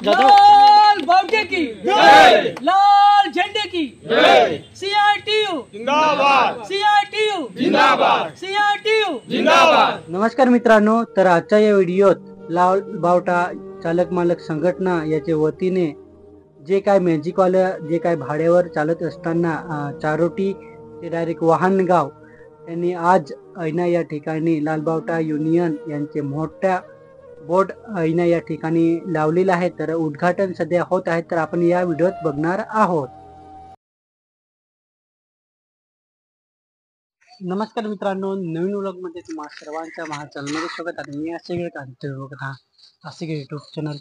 लाल बावटे की जय, लाल झंडे की जय, CITU जिंदाबाद, CITU जिंदाबाद, CITU जिंदाबाद। नमस्कार मित्रांनो, तर आजच्या या व्हिडिओत लाल बावटा चालक मालक संघटना याच्या वतीने जे काय मॅजिकवाले जे काय भाड्यावर चालत असताना चारोटी ते डायरेक्ट वाहनगाव यांनी आज ऐना या ठिकाणी लालबावटा युनियन यांचे मोठ्या बोर्ड ऐना या ठिकाणी लावलेला आहे। तर उद्घाटन सध्या होत आहे, तर आपण या व्हिडिओत बघणार आहोत। नमस्कार मित्रांनो, नवीन व्लॉग मध्ये तुम्हा सर्वांच्या महाचॅनलमध्ये स्वागत आहे। मी असे यूट्यूब चॅनल।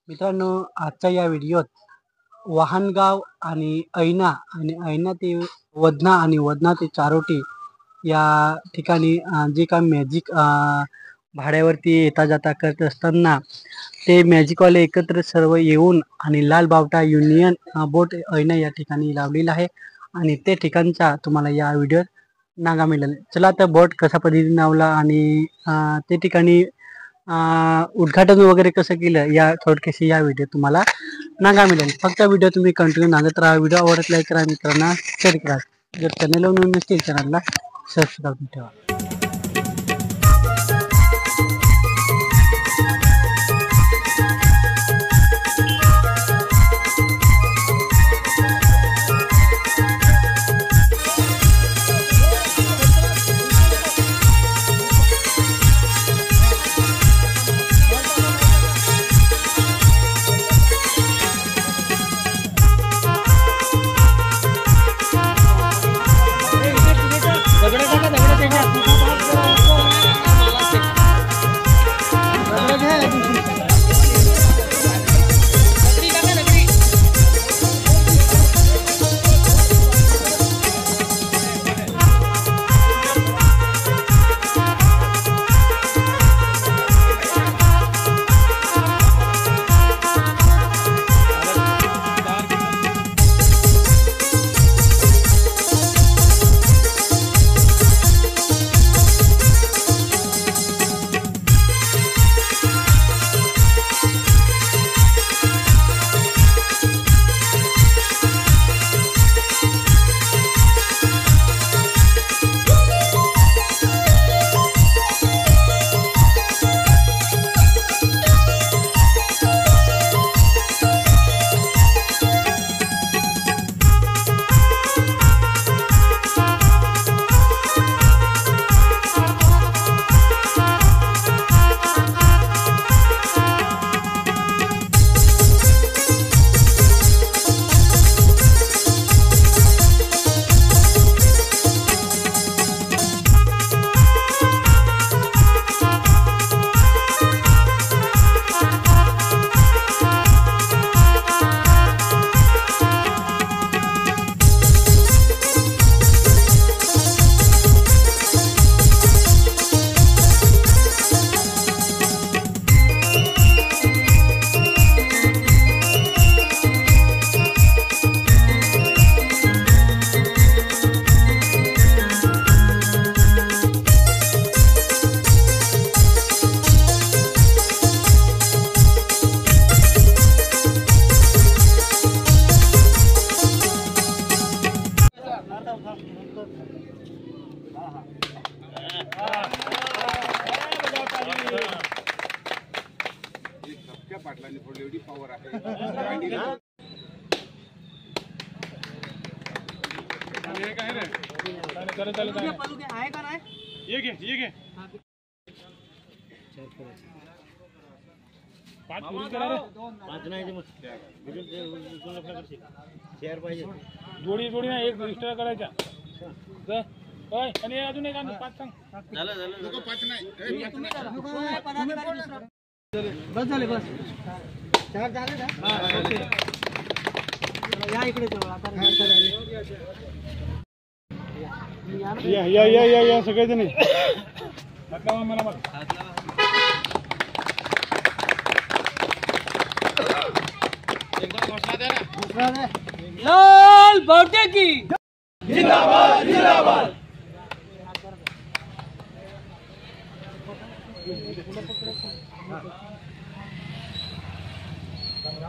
मित्रांनो, आजच्या या व्हिडिओत वाहनगाव आणि ऐना ते वदना आणि वदना ते चारोटी या ठिकाणी जे काय मॅजिक भाड्यावरती येता जाता करत असताना ते मॅजिकवाले एकत्र सर्व येऊन आणि लाल बावटा युनियन बोट ऐना या ठिकाणी लावलेला आहे आणि ते ठिकाणचा तुम्हाला या व्हिडिओत नागा मिळेल। चला तर बोट कशा पद्धतीने लावला आणि ते ठिकाणी उद्घाटन वगैरे कसं केलं या थोडक्याशी या व्हिडिओ तुम्हाला नागा मिळेल। फक्त व्हिडिओ तुम्ही कंटिन्यू नागत राहा। व्हिडिओ आवडत लाईक करा, मित्रांना शेअर करा। जर चॅनलवर नवीन नसतील चॅनलला सबस्क्राईब ठेवा। जोडी जोडी ना एक एक्स्ट्रा करायचा आणि अजून एक पाच सांग। झालं पाच नाही बस झाले बस चार झाले ना। या इकडे या सगळेजण मला लाल बावटे की जिंदाबाद जिंदाबाद।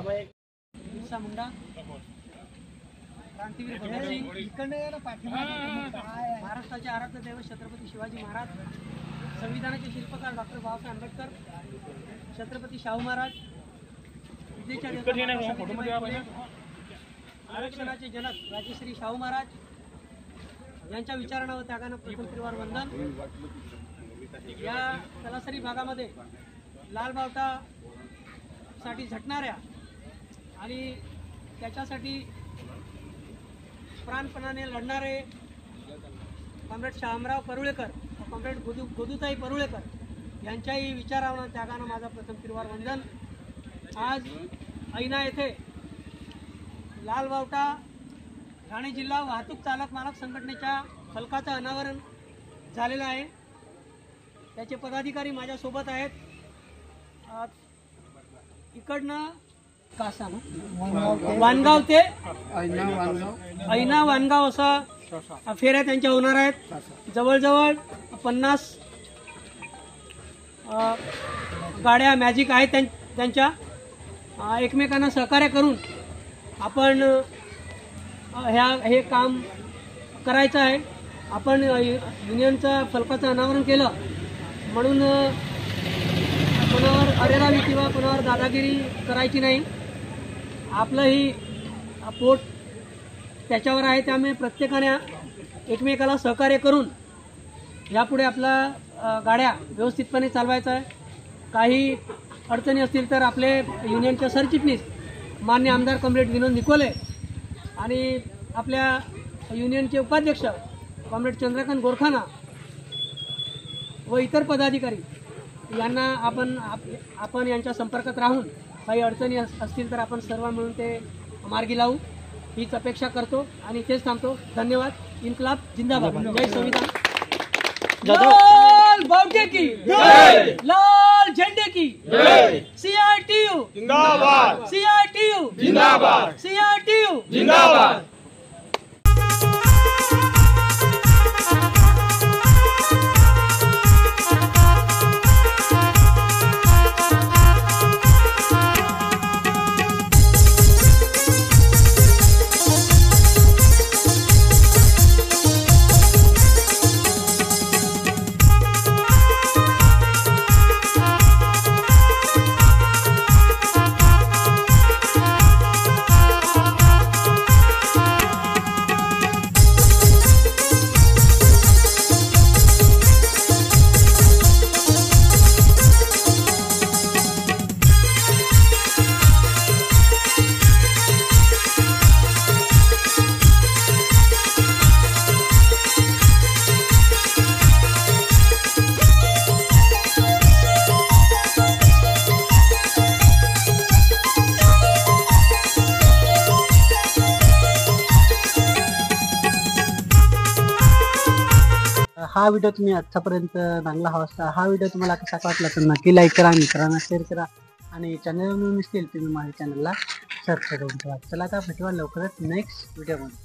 बिरसा मुंडा, क्रांतीवीर भगतसिंग, महाराष्ट्राचे आराध्य दैवत छत्रपती शिवाजी महाराज, संविधानाचे शिल्पकार डॉक्टर बाबासाहेब आंबेडकर, छत्रपती शाहू महाराज, विद्येच्या देवता सावित्रीबाई फुले, आरक्षणाचे जनक राजश्री शाहू महाराज यांच्या विचारांना व त्यागानं प्रथम परिवार वंदन. या तलासरी भागामध्ये लाल बावटा साठी झटणाऱ्या आणि त्याच्यासाठी प्राणपणाने लढणारे कॉम्रेड शामराव परुळेकर, कॉम्रेड गोदूताई परुळेकर यांच्याही विचारांना त्यागानं माझा प्रथम परिवार वंदन. आज ऐना येथे लाल बावटा ठाणे जिल्हा वाहतूक चालक मालक संघटनेच्या फलकाचं अनावरण झालेलं आहे. त्याचे पदाधिकारी माझ्यासोबत आहेत. इकडनं कासा वानगाव ते ऐना वानगाव असा फेऱ्या त्यांच्या होणार आहेत. जवळजवळ 50 गाड्या मॅजिक आहेत त्यांच्या. एकमेकांना सहकार्य करून आपण हे काम करायचं आहे. आपण युनियनचा फलकाचं अनावरण केलं म्हणून कोणावर अरेरावी किंवा कोणावर दादागिरी करायची नाही. आपलंही पोट त्याच्यावर आहे, त्यामुळे प्रत्येकाने एकमेकाला सहकार्य करून यापुढे आपला गाड्या व्यवस्थितपणे चालवायचा आहे. काही अडचणी असतील तर आपले युनियनचे सरचिटणीस मान्य आमदार कॉम्रेड विनोद निकोले आणि आपल्या युनियनचे उपाध्यक्ष कॉम्रेड चंद्रकांत गोरखाना व इतर पदाधिकारी यांना आपण यांच्या संपर्कात राहून काही अडचणी असतील तर आपण सर्व मिळून ते मार्गी लावू हीच अपेक्षा करतो आणि इथेच थांबतो. धन्यवाद. इन्कलाब जिंदाबाद. जय संविधान. लाल बावटे की जय, लाल झंडे की जय, CITU जिंदाबाद, CITU जिंदाबाद, CITU जिंदाबाद. हा व्हिडिओ तुम्ही आतापर्यंत चांगला हवा असता. हा व्हिडिओ तुम्हाला कसा वाटला तर नक्की लाईक करा, मित्रांना शेअर करा आणि चॅनल नवीन नसतील तुम्ही माझ्या चॅनलला सबस्क्राईब करून ठेवा. चला आता भेटूया लवकरच नेक्स्ट व्हिडिओमध्ये.